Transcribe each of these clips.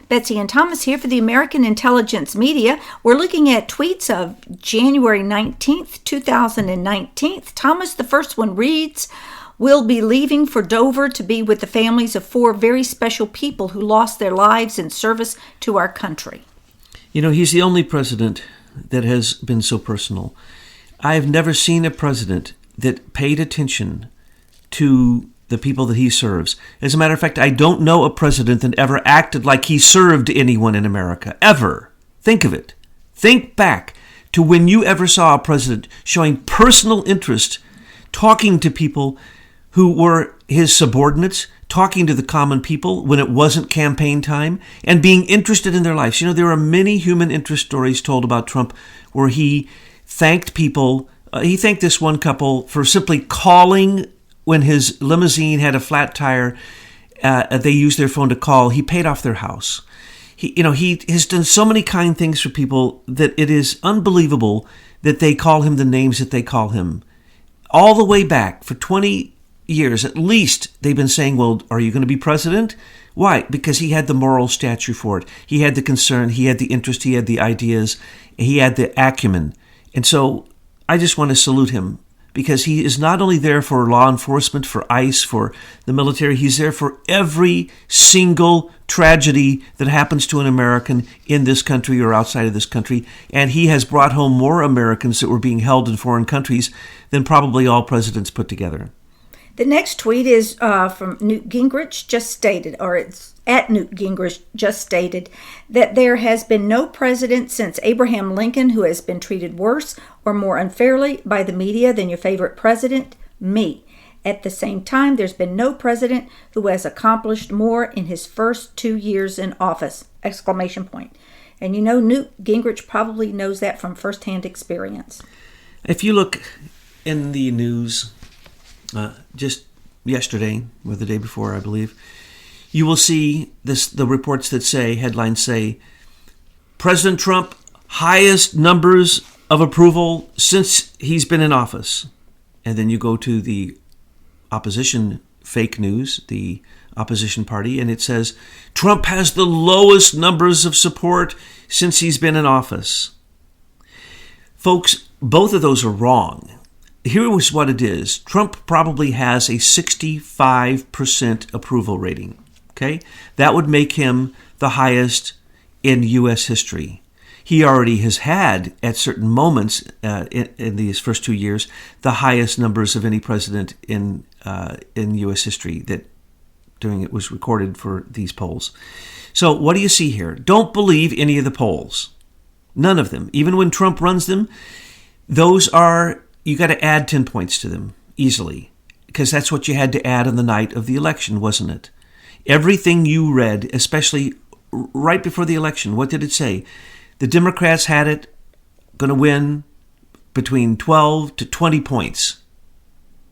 Betsy and Thomas here for the American Intelligence Media. We're looking at tweets of January 19th, 2019. Thomas, the first one reads, "We'll be leaving for Dover to be with the families of 4 very special people who lost their lives in service to our country." You know, he's the only president that has been so personal. I've never seen a president that paid attention to the people that he serves. As a matter of fact, I don't know a president that ever acted like he served anyone in America, ever. Think of it. Think back to when you ever saw a president showing personal interest, talking to people who were his subordinates, talking to the common people when it wasn't campaign time, and being interested in their lives. You know, there are many human interest stories told about Trump where he thanked people. He thanked this one couple for simply calling when his limousine had a flat tire. They used their phone to call. He paid off their house. He has done so many kind things for people that it is unbelievable that they call him the names that they call him. All the way back for 20 years, at least, they've been saying, well, are you going to be president? Why? Because he had the moral stature for it. He had the concern. He had the interest. He had the ideas. He had the acumen. And so I just want to salute him, because he is not only there for law enforcement, for ICE, for the military, he's there for every single tragedy that happens to an American in this country or outside of this country. And he has brought home more Americans that were being held in foreign countries than probably all presidents put together. The next tweet is from Newt Gingrich, just stated, or it's at Newt Gingrich, just stated that there has been no president since Abraham Lincoln who has been treated worse or more unfairly by the media than your favorite president, me. At the same time, there's been no president who has accomplished more in his first 2 years in office! Exclamation point. And you know, Newt Gingrich probably knows that from firsthand experience. If you look in the news just yesterday or the day before, I believe, you will see the reports that say, headlines say, President Trump, highest numbers of approval since he's been in office. And then you go to the opposition fake news, the opposition party, and it says, Trump has the lowest numbers of support since he's been in office. Folks, both of those are wrong. Here was what it is. Trump probably has a 65% approval rating. Okay, that would make him the highest in U.S. history. He already has had, at certain moments in these first 2 years, the highest numbers of any president in U.S. history that during it was recorded for these polls. So what do you see here? Don't believe any of the polls. None of them. Even when Trump runs them, those are, you got to add 10 points to them easily, because that's what you had to add on the night of the election, wasn't it? Everything you read, especially right before the election, what did it say? The Democrats had it going to win between 12 to 20 points.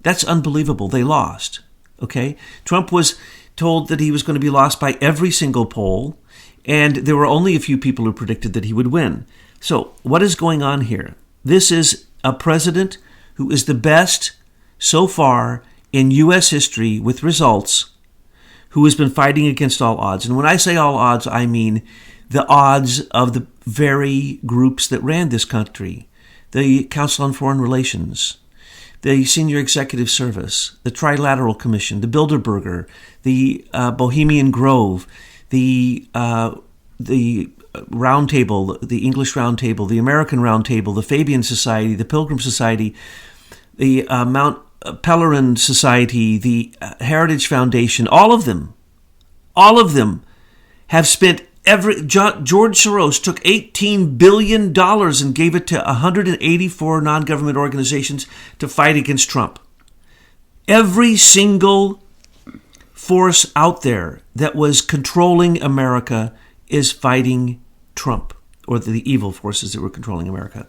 That's unbelievable. They lost. Okay? Trump was told that he was going to be lost by every single poll, and there were only a few people who predicted that he would win. So what is going on here? This is a president who is the best so far in U.S. history with results, who has been fighting against all odds. And when I say all odds, I mean the odds of the very groups that ran this country. The Council on Foreign Relations, the Senior Executive Service, the Trilateral Commission, the Bilderberger, the Bohemian Grove, the Round Table, the English Round Table, the American Round Table, the Fabian Society, the Pilgrim Society, the Mount Pelerin Society, the Heritage Foundation, all of them have spent George Soros took $18 billion and gave it to 184 non-government organizations to fight against Trump. Every single force out there that was controlling America is fighting Trump, or the evil forces that were controlling America.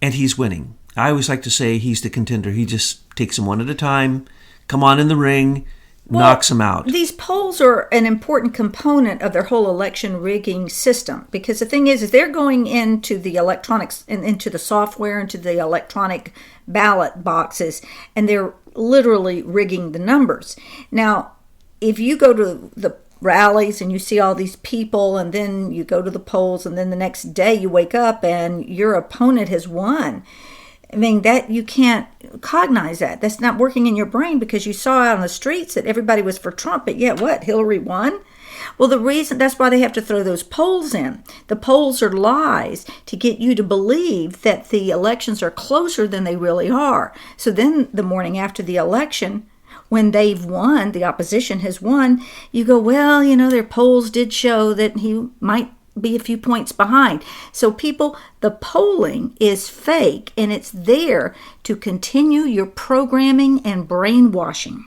And he's winning. I always like to say he's the contender. He just takes them one at a time, come on in the ring, knocks them out. These polls are an important component of their whole election rigging system, because the thing is they're going into the electronics and into the software, into the electronic ballot boxes, and they're literally rigging the numbers. Now, if you go to the rallies and you see all these people, and then you go to the polls, and then the next day you wake up and your opponent has won. I mean, that you can't cognize that. That's not working in your brain, because you saw out on the streets that everybody was for Trump, but yet what? Hillary won? Well, the reason, that's why they have to throw those polls in. The polls are lies to get you to believe that the elections are closer than they really are. So then the morning after the election, when they've won, the opposition has won, you go, well, their polls did show that he might be a few points behind. So people, the polling is fake, and it's there to continue your programming and brainwashing.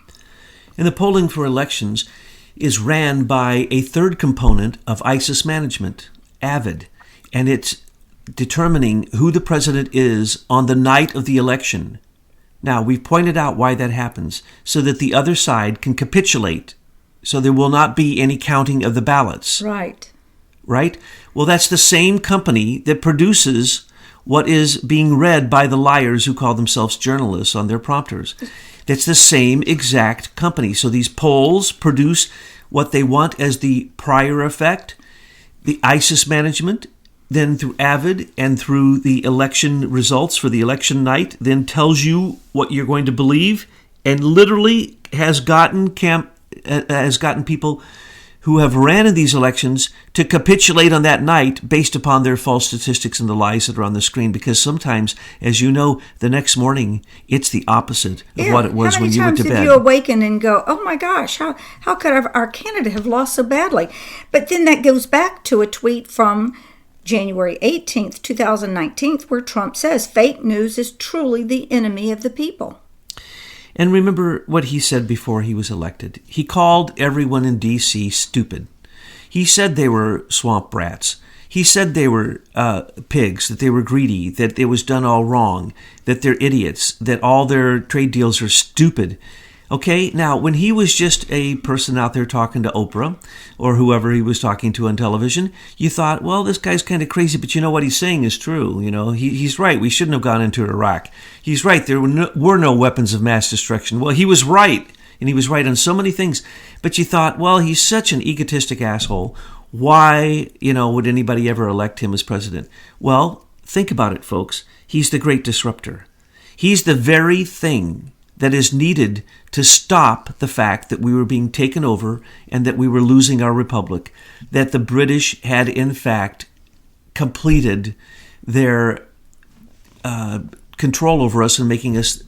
And the polling for elections is ran by a third component of ISIS management, AVID, and it's determining who the president is on the night of the election. Now, we've pointed out why that happens, so that the other side can capitulate, so there will not be any counting of the ballots. Right? Well, that's the same company that produces what is being read by the liars who call themselves journalists on their prompters. That's the same exact company. So these polls produce what they want as the prior effect. The ISIS management, then through AVID and through the election results for the election night, then tells you what you're going to believe, and literally has gotten people who have ran in these elections to capitulate on that night based upon their false statistics and the lies that are on the screen. Because sometimes, as you know, the next morning, it's the opposite of what it was when you went to bed. How many times did you awaken and go, oh my gosh, how could our candidate have lost so badly? But then that goes back to a tweet from January 18th, 2019, where Trump says fake news is truly the enemy of the people. And remember what he said before he was elected. He called everyone in D.C. stupid. He said they were swamp rats. He said they were pigs, that they were greedy, that it was done all wrong, that they're idiots, that all their trade deals are stupid. Okay, now when he was just a person out there talking to Oprah or whoever he was talking to on television, you thought, well, this guy's kind of crazy, but what he's saying is true. He's right. We shouldn't have gone into Iraq. He's right. There were no weapons of mass destruction. Well, he was right, and he was right on so many things. But you thought, well, he's such an egotistic asshole. Why, would anybody ever elect him as president? Well, think about it, folks. He's the great disruptor. He's the very thing that is needed to stop the fact that we were being taken over and that we were losing our republic, that the British had in fact completed their control over us and making us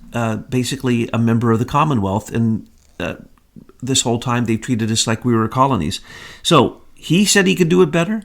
basically a member of the Commonwealth, and this whole time they've treated us like we were colonies. So he said he could do it better.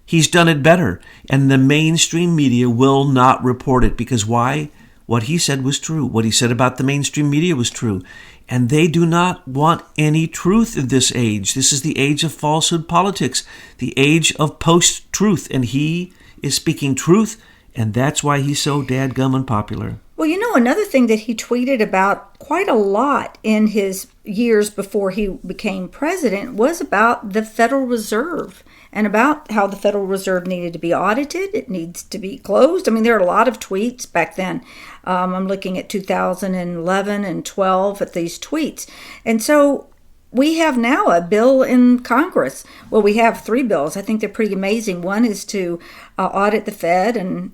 He's done it better, and the mainstream media will not report it, because why? What he said was true. What he said about the mainstream media was true. And they do not want any truth in this age. This is the age of falsehood politics, the age of post-truth. And he is speaking truth, and that's why he's so dadgum unpopular. Well, another thing that he tweeted about quite a lot in his years before he became president was about the Federal Reserve, and about how the Federal Reserve needed to be audited. It needs to be closed. I mean, there are a lot of tweets back then. I'm looking at 2011 and 12 at these tweets. And so we have now a bill in Congress. Well, we have 3 bills. I think they're pretty amazing. One is to audit the Fed, and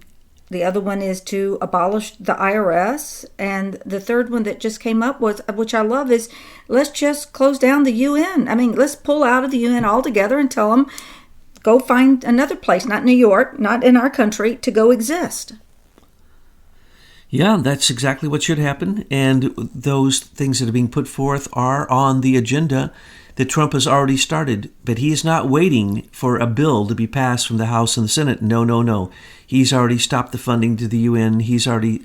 the other one is to abolish the IRS. And the third one that just came up was, which I love, is let's just close down the UN. I mean, let's pull out of the UN altogether and tell them, go find another place, not New York, not in our country, to go exist. Yeah, that's exactly what should happen. And those things that are being put forth are on the agenda that Trump has already started. But he is not waiting for a bill to be passed from the House and the Senate. No. He's already stopped the funding to the UN. He's already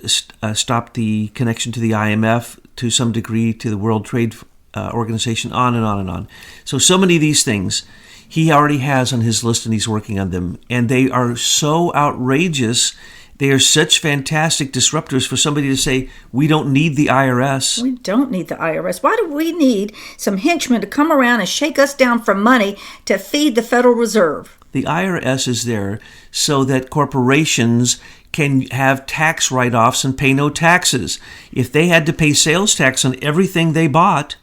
stopped the connection to the IMF, to some degree to the World Trade Organization, on and on and on. So many of these things he already has on his list, and he's working on them. And they are so outrageous. They are such fantastic disruptors for somebody to say, we don't need the IRS. We don't need the IRS. Why do we need some henchmen to come around and shake us down for money to feed the Federal Reserve? The IRS is there so that corporations can have tax write-offs and pay no taxes. If they had to pay sales tax on everything they bought,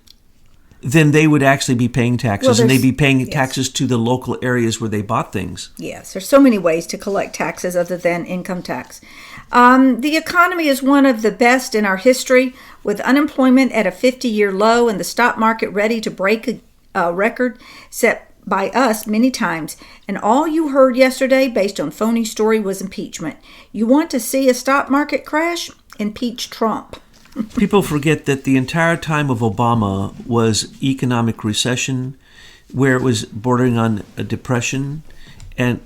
then they would actually be paying taxes, and they'd be paying yes. taxes to the local areas where they bought things. Yes, there's so many ways to collect taxes other than income tax. The economy is one of the best in our history, with unemployment at a 50-year low and the stock market ready to break a record set by us many times. And all you heard yesterday based on phony story was impeachment. You want to see a stock market crash? Impeach Trump. People forget that the entire time of Obama was economic recession, where it was bordering on a depression, and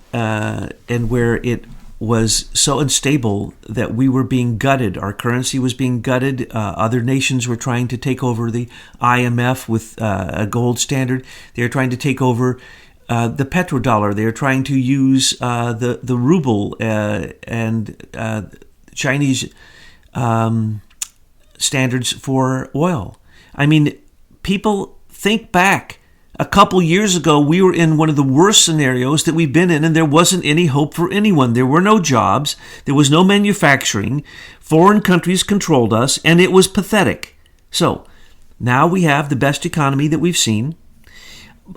where it was so unstable that we were being gutted. Our currency was being gutted. Other nations were trying to take over the IMF with a gold standard. They were trying to take over the petrodollar. They were trying to use the ruble and Chinese standards for oil. I mean, people think back. A couple years ago, we were in one of the worst scenarios that we've been in, and there wasn't any hope for anyone. There were no jobs. There was no manufacturing. Foreign countries controlled us, and it was pathetic. So now we have the best economy that we've seen.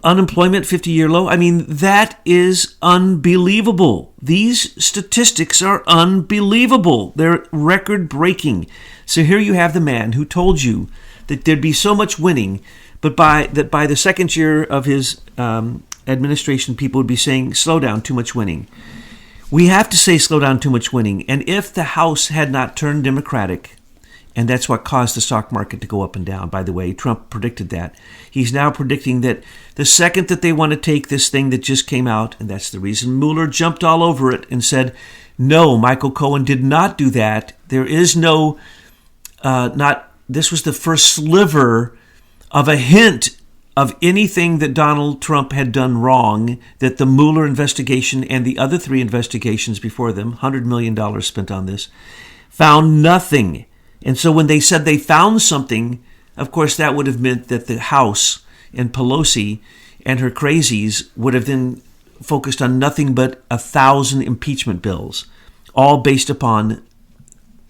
Unemployment, 50-year low. I mean, that is unbelievable. These statistics are unbelievable. They're record-breaking. So here you have the man who told you that there'd be so much winning, but by the second year of his administration, people would be saying, slow down, too much winning. We have to say slow down, too much winning. And if the House had not turned Democratic, and that's what caused the stock market to go up and down, by the way, Trump predicted that. He's now predicting that the second that they want to take this thing that just came out, and that's the reason Mueller jumped all over it and said, no, Michael Cohen did not do that. There is no, this was the first sliver of a hint of anything that Donald Trump had done wrong, that the Mueller investigation and the other 3 investigations before them, $100 million spent on this, found nothing. And so when they said they found something, of course, that would have meant that the House and Pelosi and her crazies would have then focused on nothing but 1,000 impeachment bills, all based upon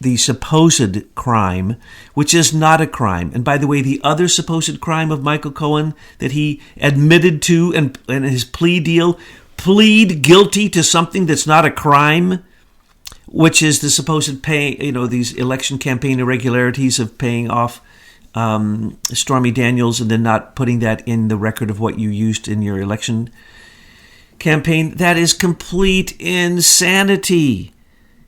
the supposed crime, which is not a crime. And by the way, the other supposed crime of Michael Cohen that he admitted to and his plea deal, plead guilty to something that's not a crime, which is the supposed these election campaign irregularities of paying off Stormy Daniels and then not putting that in the record of what you used in your election campaign. That is complete insanity.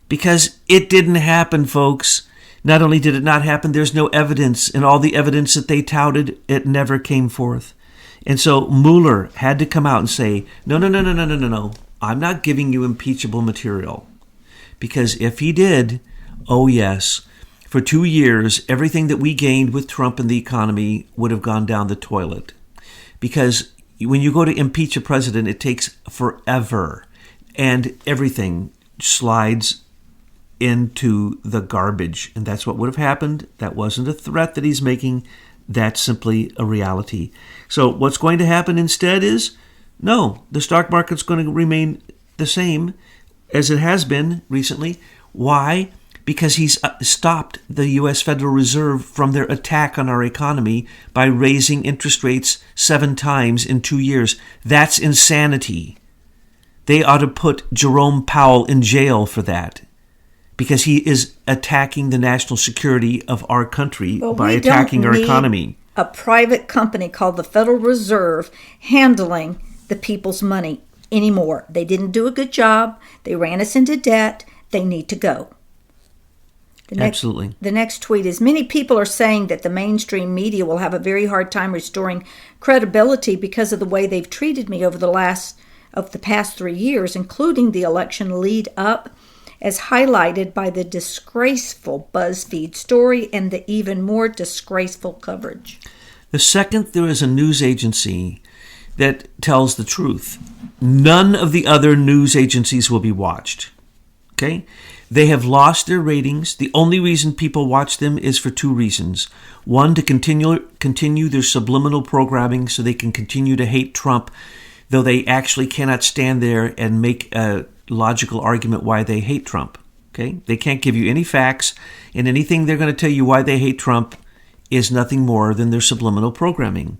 Because it didn't happen, folks. Not only did it not happen, there's no evidence. And all the evidence that they touted, it never came forth. And so Mueller had to come out and say, no. I'm not giving you impeachable material. Because if he did, oh yes, for 2 years, everything that we gained with Trump and the economy would have gone down the toilet. Because when you go to impeach a president, it takes forever. And everything slides into the garbage. And that's what would have happened. That wasn't a threat that he's making. That's simply a reality. So what's going to happen instead is, no, the stock market's going to remain the same as it has been recently. Why? Because he's stopped the U.S. Federal Reserve from their attack on our economy by raising interest rates 7 times in 2 years. That's insanity. They ought to put Jerome Powell in jail for that, because he is attacking the national security of our country by attacking our economy. A private company called the Federal Reserve handling the people's money anymore. They didn't do a good job. They ran us into debt. They need to go. Absolutely. The next tweet is, many people are saying that the mainstream media will have a very hard time restoring credibility because of the way they've treated me over the past 3 years, including the election lead up, as highlighted by the disgraceful BuzzFeed story and the even more disgraceful coverage. The second there is a news agency that tells the truth, none of the other news agencies will be watched. Okay? They have lost their ratings. The only reason people watch them is for 2 reasons. One, to continue their subliminal programming so they can continue to hate Trump, though they actually cannot stand there and make a logical argument why they hate Trump. Okay? They can't give you any facts, and anything they're going to tell you why they hate Trump is nothing more than their subliminal programming.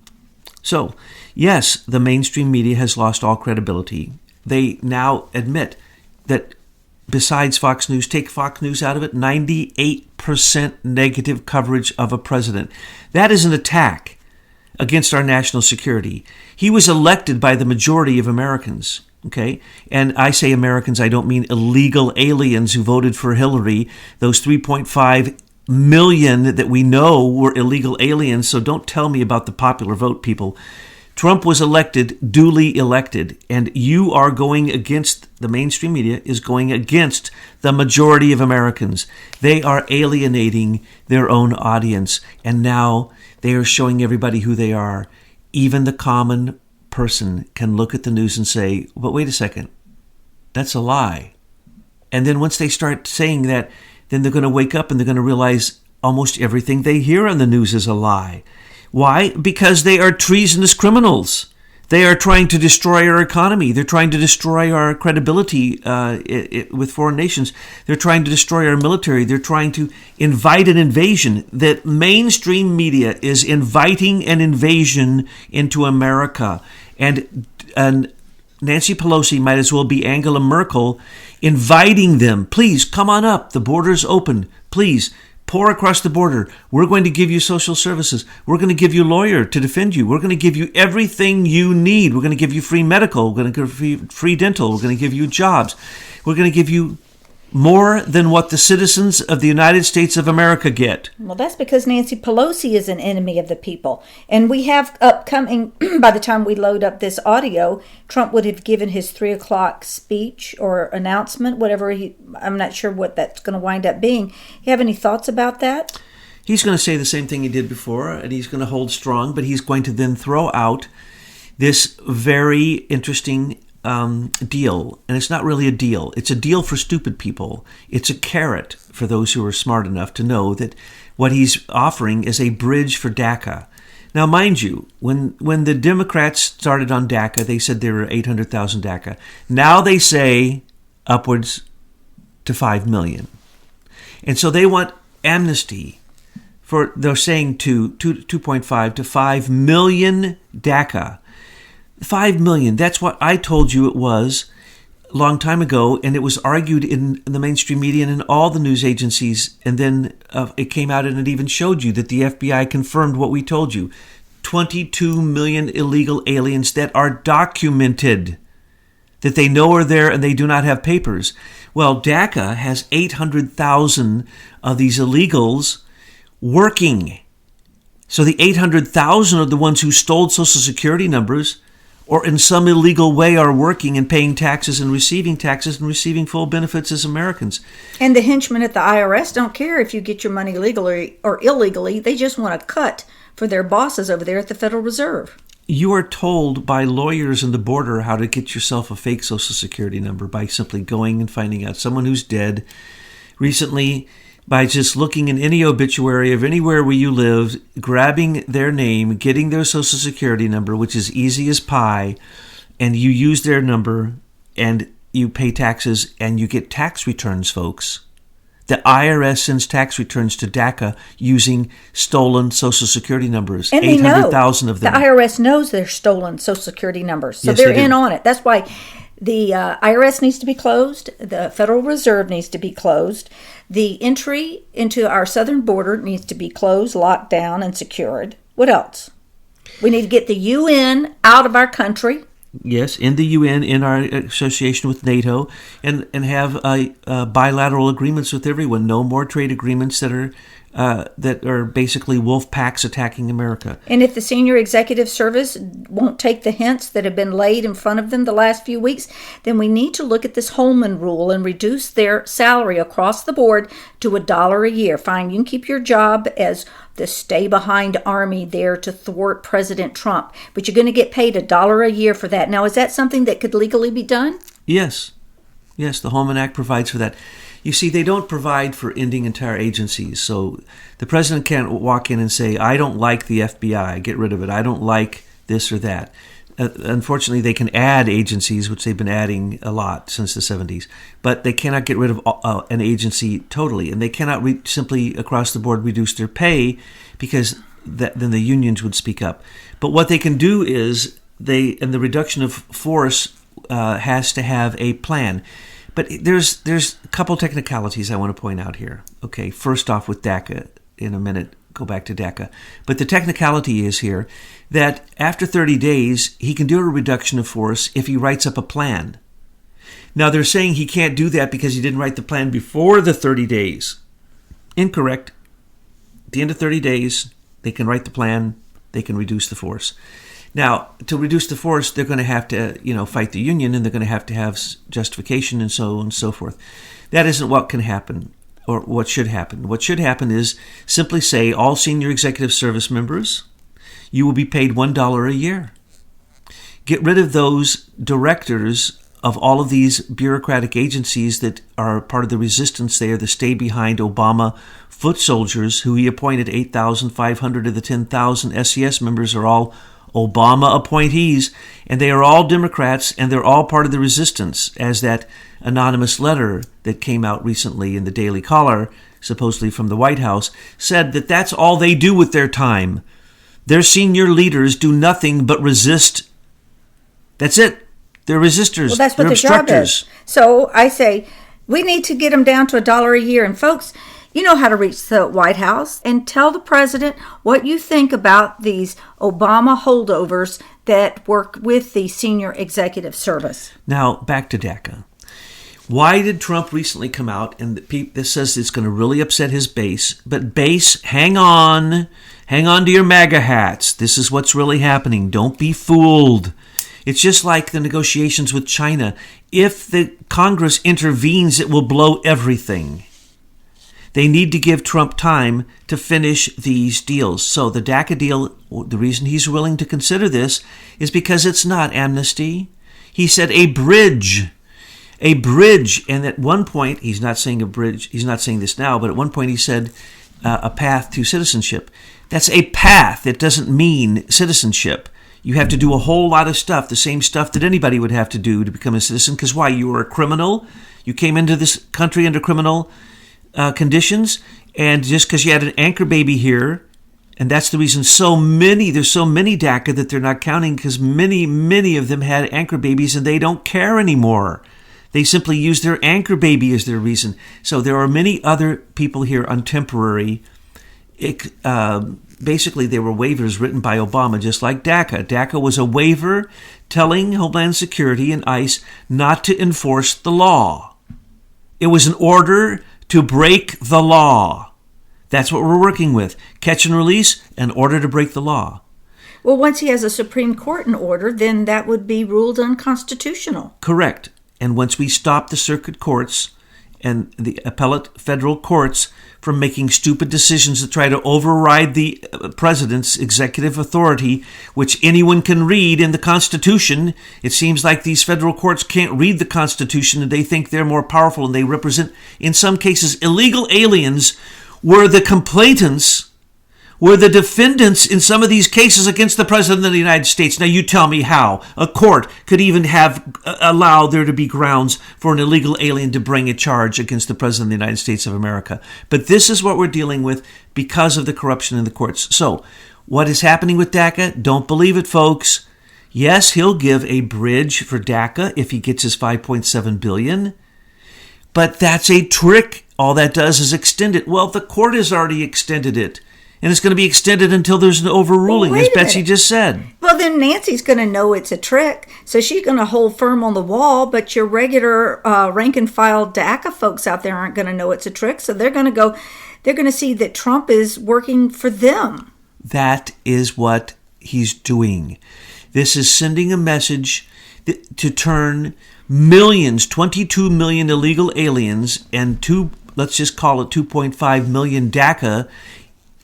So, yes, the mainstream media has lost all credibility. They now admit that besides Fox News, take Fox News out of it, 98% negative coverage of a president. That is an attack against our national security. He was elected by the majority of Americans, okay? And I say Americans, I don't mean illegal aliens who voted for Hillary, those 3.5 million that we know were illegal aliens, so don't tell me about the popular vote, people. Trump was elected, duly elected, and you are going against, the mainstream media is going against the majority of Americans. They are alienating their own audience, and now they are showing everybody who they are. Even the common person can look at the news and say, but wait a second, that's a lie. And then once they start saying that, then they're going to wake up and they're going to realize almost everything they hear on the news is a lie. Why? Because they are treasonous criminals. They are trying to destroy our economy. They're trying to destroy our credibility with foreign nations. They're trying to destroy our military. They're trying to invite an invasion. The mainstream media is inviting an invasion into America. And Nancy Pelosi might as well be Angela Merkel inviting them. Please, come on up. The border's open. Please, pour across the border. We're going to give you social services. We're going to give you a lawyer to defend you. We're going to give you everything you need. We're going to give you free medical. We're going to give you free dental. We're going to give you jobs. We're going to give you more than what the citizens of the United States of America get. Well, that's because Nancy Pelosi is an enemy of the people. And we have upcoming, by the time we load up this audio, Trump would have given his 3 o'clock speech or announcement, whatever I'm not sure what that's going to wind up being. You have any thoughts about that? He's going to say the same thing he did before, and he's going to hold strong, but he's going to then throw out this very interesting deal. And it's not really a deal. It's a deal for stupid people. It's a carrot for those who are smart enough to know that what he's offering is a bridge for DACA. Now, mind you, when the Democrats started on DACA, they said there were 800,000 DACA. Now they say upwards to 5 million. And so they want amnesty for, they're saying 2.5 to 5 million DACA. 5 million, that's what I told you it was a long time ago, and it was argued in the mainstream media and in all the news agencies, and then it came out and it even showed you that the FBI confirmed what we told you. 22 million illegal aliens that are documented, that they know are there and they do not have papers. Well, DACA has 800,000 of these illegals working. So the 800,000 are the ones who stole Social Security numbers or in some illegal way are working and paying taxes and receiving full benefits as Americans. And the henchmen at the IRS don't care if you get your money legally or illegally. They just want a cut for their bosses over there at the Federal Reserve. You are told by lawyers in the border how to get yourself a fake Social Security number by simply going and finding out someone who's dead recently, by just looking in any obituary of anywhere where you lived, grabbing their name, getting their Social Security number, which is easy as pie, and you use their number and you pay taxes and you get tax returns, folks. The IRS sends tax returns to DACA using stolen Social Security numbers. And 800,000 of them. The IRS knows they're stolen Social Security numbers, so Yes, they're they do. in on it. That's why the IRS needs to be closed. The Federal Reserve needs to be closed. The entry into our southern border needs to be closed, locked down, and secured. What else? We need to get the UN out of our country. Yes, in the UN, in our association with NATO, and have bilateral agreements with everyone. No more trade agreements that are basically wolf packs attacking America. And if the senior executive service won't take the hints that have been laid in front of them the last few weeks, then we need to look at this Holman rule and reduce their salary across the board to $1 a year. Fine, you can keep your job as the stay-behind army there to thwart President Trump, but you're going to get paid $1 a year for that. Now, is that something that could legally be done? Yes, the Holman Act provides for that. You see, they don't provide for ending entire agencies. So the president can't walk in and say, I don't like the FBI, get rid of it. I don't like this or that. Unfortunately, they can add agencies, which they've been adding a lot since the 70s. But they cannot get rid of an agency totally. And they cannot simply across the board reduce their pay because then the unions would speak up. But what they can do is the reduction of force has to have a plan. But there's a couple technicalities I want to point out here. Okay, first off with DACA, in a minute, go back to DACA. But the technicality is here that after 30 days, he can do a reduction of force if he writes up a plan. Now, they're saying he can't do that because he didn't write the plan before the 30 days. Incorrect. At the end of 30 days, they can write the plan, they can reduce the force. Now, to reduce the force, they're going to have to, fight the union, and they're going to have justification and so on and so forth. That isn't what can happen or what should happen. What should happen is simply say, all senior executive service members, you will be paid $1 a year. Get rid of those directors of all of these bureaucratic agencies that are part of the resistance. They are the stay-behind Obama foot soldiers who he appointed. 8,500 of the 10,000 SES members are all Obama appointees, and they are all Democrats, and they're all part of the resistance, as that anonymous letter that came out recently in the Daily Caller, supposedly from the White House, said that that's all they do with their time. Their senior leaders do nothing but resist. That's it. They're resistors. Well, that's what they're the job obstructors. is. So I say we need to get them down to $1 a year. And folks, you know how to reach the White House and tell the president what you think about these Obama holdovers that work with the senior executive service. Now, back to DACA. Why did Trump recently come out and this says it's going to really upset his base? But base, hang on to your MAGA hats. This is what's really happening. Don't be fooled. It's just like the negotiations with China. If the Congress intervenes, it will blow everything. They need to give Trump time to finish these deals. So the DACA deal, the reason he's willing to consider this is because it's not amnesty. He said a bridge. A bridge. And at one point, he's not saying a bridge, he's not saying this now, but at one point he said a path to citizenship. That's a path. It doesn't mean citizenship. You have to do a whole lot of stuff, the same stuff that anybody would have to do to become a citizen. Because why? You were a criminal. You came into this country under criminal conditions, and just because you had an anchor baby here, and that's the reason there's so many DACA that they're not counting, because many of them had anchor babies and they don't care anymore. They simply use their anchor baby as their reason. So there are many other people here on temporary. Basically, they were waivers written by Obama, just like DACA. DACA was a waiver telling Homeland Security and ICE not to enforce the law. It was an order to break the law. That's what we're working with. Catch and release, an order to break the law. Well, once he has a Supreme Court in order, then that would be ruled unconstitutional. Correct. And once we stop the circuit courts and the appellate federal courts from making stupid decisions to try to override the president's executive authority, which anyone can read in the Constitution. It seems like these federal courts can't read the Constitution, and they think they're more powerful, and they represent, in some cases, illegal aliens were the complainants, were the defendants in some of these cases against the President of the United States. Now you tell me how a court could even allow there to be grounds for an illegal alien to bring a charge against the President of the United States of America. But this is what we're dealing with because of the corruption in the courts. So what is happening with DACA? Don't believe it, folks. Yes, he'll give a bridge for DACA if he gets his $5.7 billion. But that's a trick. All that does is extend it. Well, the court has already extended it. And it's going to be extended until there's an overruling, as Betsy just said. Well, then Nancy's going to know it's a trick, so she's going to hold firm on the wall, but your regular rank-and-file DACA folks out there aren't going to know it's a trick, so they're going to see that Trump is working for them. That is what he's doing. This is sending a message to turn millions, 22 million illegal aliens, and let's just call it 2.5 million DACA,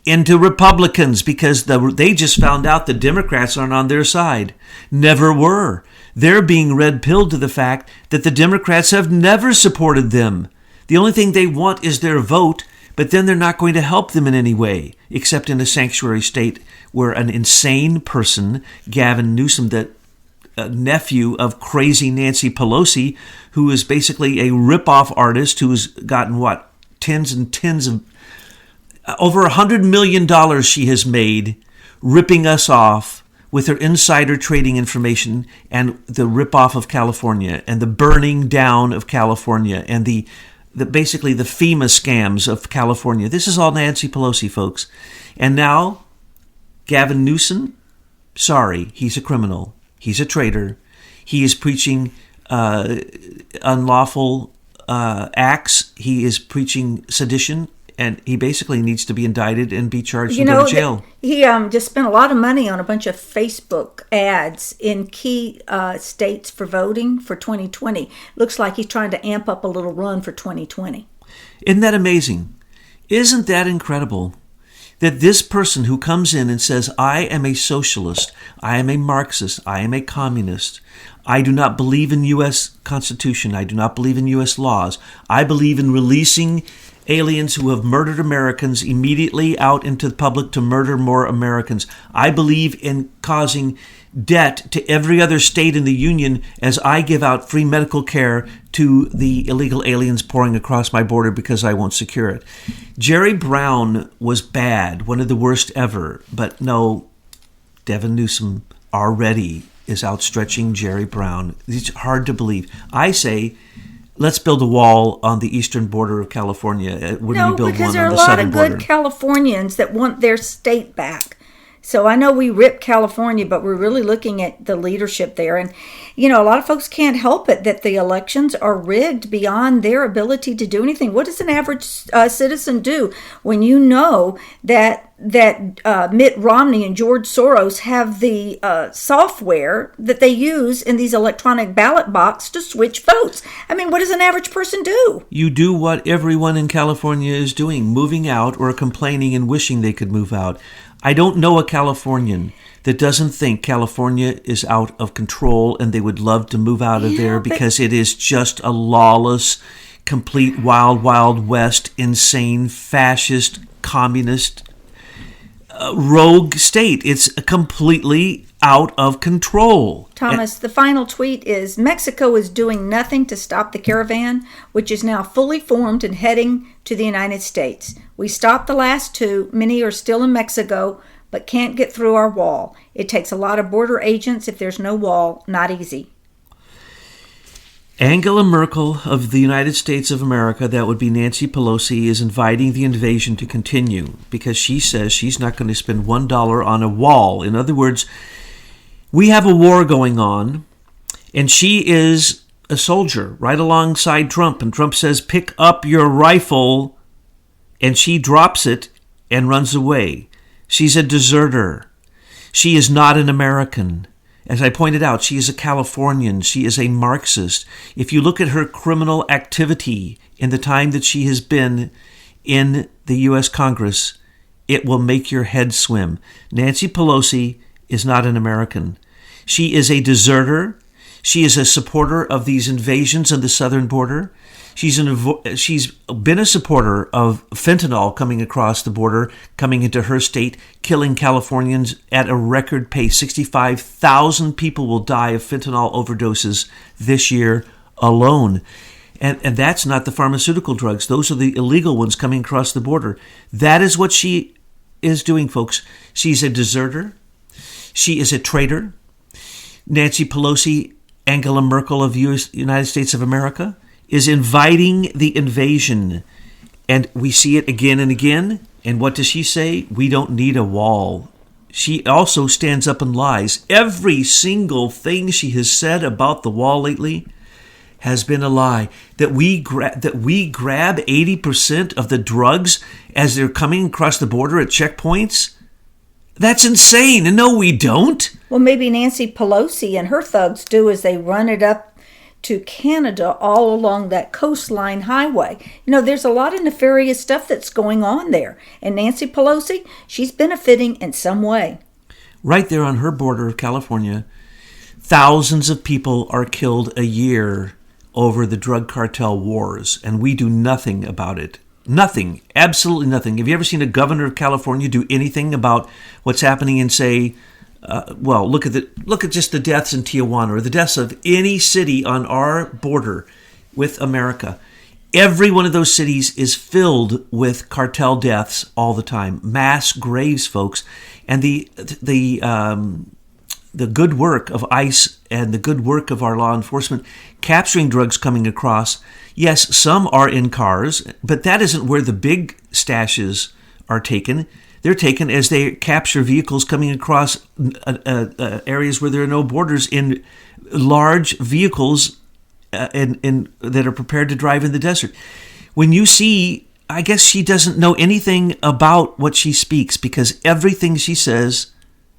into Republicans, because they just found out the Democrats aren't on their side. Never were. They're being red-pilled to the fact that the Democrats have never supported them. The only thing they want is their vote, but then they're not going to help them in any way, except in a sanctuary state where an insane person, Gavin Newsom, the nephew of crazy Nancy Pelosi, who is basically a rip-off artist who has gotten, tens and tens of Over $100 million she has made ripping us off with her insider trading information and the rip-off of California and the burning down of California and the basically the FEMA scams of California. This is all Nancy Pelosi, folks. And now, Gavin Newsom, sorry, he's a criminal. He's a traitor. He is preaching unlawful acts. He is preaching sedition. And he basically needs to be indicted and be charged and go to jail. He just spent a lot of money on a bunch of Facebook ads in key states for voting for 2020. Looks like he's trying to amp up a little run for 2020. Isn't that amazing? Isn't that incredible? That this person who comes in and says, I am a socialist, I am a Marxist, I am a communist, I do not believe in U.S. Constitution, I do not believe in U.S. laws, I believe in releasing aliens who have murdered Americans immediately out into the public to murder more Americans. I believe in causing debt to every other state in the union as I give out free medical care to the illegal aliens pouring across my border because I won't secure it. Jerry Brown was bad, one of the worst ever. But no, Gavin Newsom already is outstretching Jerry Brown. It's hard to believe. I say, let's build a wall on the eastern border of California. No, because there are a lot of good Californians that want their state back. So I know we rip California, but we're really looking at the leadership there. And, a lot of folks can't help it that the elections are rigged beyond their ability to do anything. What does an average citizen do when you know that Mitt Romney and George Soros have the software that they use in these electronic ballot boxes to switch votes? I mean, what does an average person do? You do what everyone in California is doing, moving out or complaining and wishing they could move out. I don't know a Californian that doesn't think California is out of control and they would love to move out of there because it is just a lawless, complete wild, wild west, insane, fascist, communist, rogue state. It's completely out of control. Thomas, the final tweet is, Mexico is doing nothing to stop the caravan, which is now fully formed and heading to the United States. We stopped the last two. Many are still in Mexico, but can't get through our wall. It takes a lot of border agents if there's no wall. Not easy. Angela Merkel of the United States of America, that would be Nancy Pelosi, is inviting the invasion to continue because she says she's not going to spend $1 on a wall. In other words, we have a war going on, and she is a soldier right alongside Trump. And Trump says, pick up your rifle, and she drops it and runs away. She's a deserter. She is not an American. As I pointed out, she is a Californian. She is a Marxist. If you look at her criminal activity in the time that she has been in the U.S. Congress, it will make your head swim. Nancy Pelosi is not an American. She is a deserter. She is a supporter of these invasions on the southern border. She's been a supporter of fentanyl coming across the border, coming into her state, killing Californians at a record pace. 65,000 people will die of fentanyl overdoses this year alone. And that's not the pharmaceutical drugs. Those are the illegal ones coming across the border. That is what she is doing, folks. She's a deserter. She is a traitor. Nancy Pelosi, Angela Merkel of the United States of America, is inviting the invasion. And we see it again and again. And what does she say? We don't need a wall. She also stands up and lies. Every single thing she has said about the wall lately has been a lie. That we grab 80% of the drugs as they're coming across the border at checkpoints? That's insane. And no, we don't. Well, maybe Nancy Pelosi and her thugs do as they run it up to Canada all along that coastline highway. There's a lot of nefarious stuff that's going on there. And Nancy Pelosi, she's benefiting in some way. Right there on her border of California, thousands of people are killed a year over the drug cartel wars, and we do nothing about it. Nothing. Absolutely nothing. Have you ever seen a governor of California do anything about what's happening in, say, look at just the deaths in Tijuana or the deaths of any city on our border with America. Every one of those cities is filled with cartel deaths all the time, mass graves, folks. And the good work of ICE and the good work of our law enforcement capturing drugs coming across, yes, some are in cars, but that isn't where the big stashes are taken. They're taken as they capture vehicles coming across areas where there are no borders in large vehicles that are prepared to drive in the desert. When you see, I guess she doesn't know anything about what she speaks because everything she says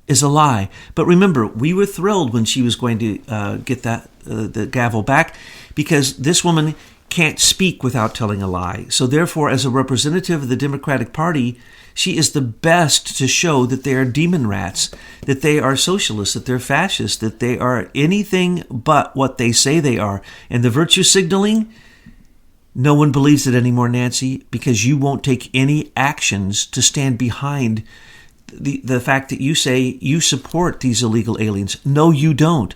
is a lie. But remember, we were thrilled when she was going to get the gavel back because this woman can't speak without telling a lie. So therefore, as a representative of the Democratic Party, she is the best to show that they are demon rats, that they are socialists, that they're fascists, that they are anything but what they say they are. And the virtue signaling, no one believes it anymore, Nancy, because you won't take any actions to stand behind the fact that you say you support these illegal aliens. No, you don't.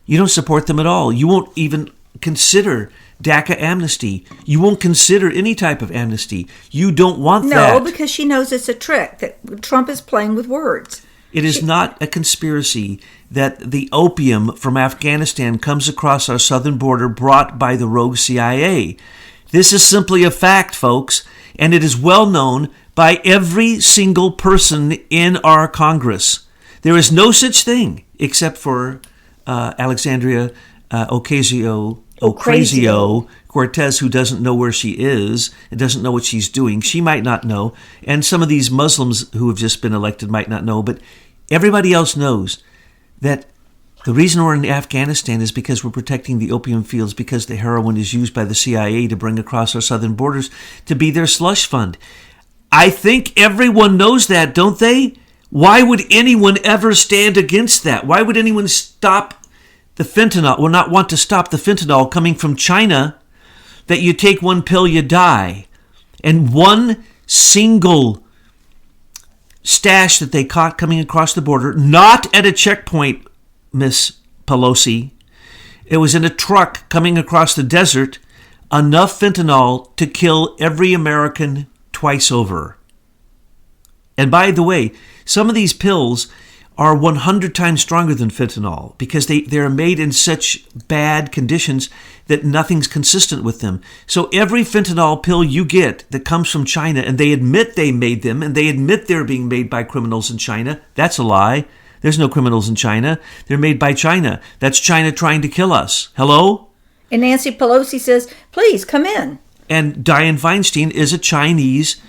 You don't support them at all. You won't even consider DACA amnesty. You won't consider any type of amnesty. You don't want that. No, because she knows it's a trick, that Trump is playing with words. It is not a conspiracy that the opium from Afghanistan comes across our southern border brought by the rogue CIA. This is simply a fact, folks, and it is well known by every single person in our Congress. There is no such thing, except for Alexandria Ocasio-Cortez, who doesn't know where she is and doesn't know what she's doing. She might not know, and some of these Muslims who have just been elected might not know, but everybody else knows that the reason we're in Afghanistan is because we're protecting the opium fields, because the heroin is used by the CIA to bring across our southern borders to be their slush fund. I think everyone knows that, don't they? Why would anyone ever stand against that? Why would anyone stop the fentanyl, will not want to stop the fentanyl coming from China, that you take one pill, you die? And one single stash that they caught coming across the border, not at a checkpoint, Miss Pelosi, it was in a truck coming across the desert, enough fentanyl to kill every American twice over. And by the way, some of these pills are 100 times stronger than fentanyl because they're made in such bad conditions that nothing's consistent with them. So every fentanyl pill you get that comes from China, and they admit they made them, and they admit they're being made by criminals in China, that's a lie. There's no criminals in China. They're made by China. That's China trying to kill us. Hello? And Nancy Pelosi says, please come in. And Dianne Feinstein is a Chinese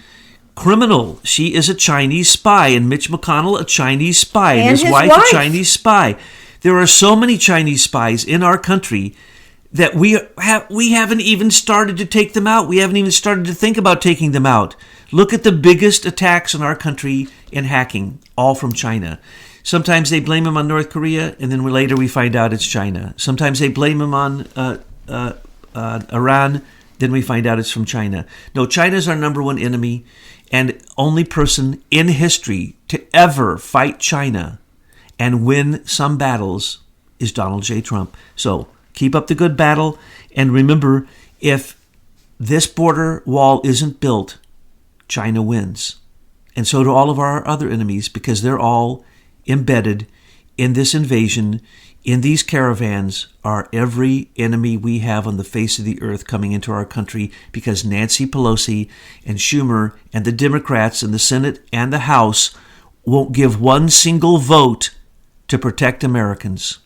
criminal. She is a Chinese spy, and Mitch McConnell a Chinese spy, and his wife a Chinese spy. There are so many Chinese spies in our country that we haven't even started to take them out. We haven't even started to think about taking them out. Look at the biggest attacks in our country in hacking, all from China. Sometimes they blame them on North Korea, and then later we find out it's China. Sometimes they blame them on Iran, then we find out it's from China. No, China's our number one enemy, and only person in history to ever fight China and win some battles is Donald J. Trump. So keep up the good battle, and remember, if this border wall isn't built, China wins. And so do all of our other enemies, because they're all embedded in this invasion. In these caravans are every enemy we have on the face of the earth coming into our country, because Nancy Pelosi and Schumer and the Democrats in the Senate and the House won't give one single vote to protect Americans.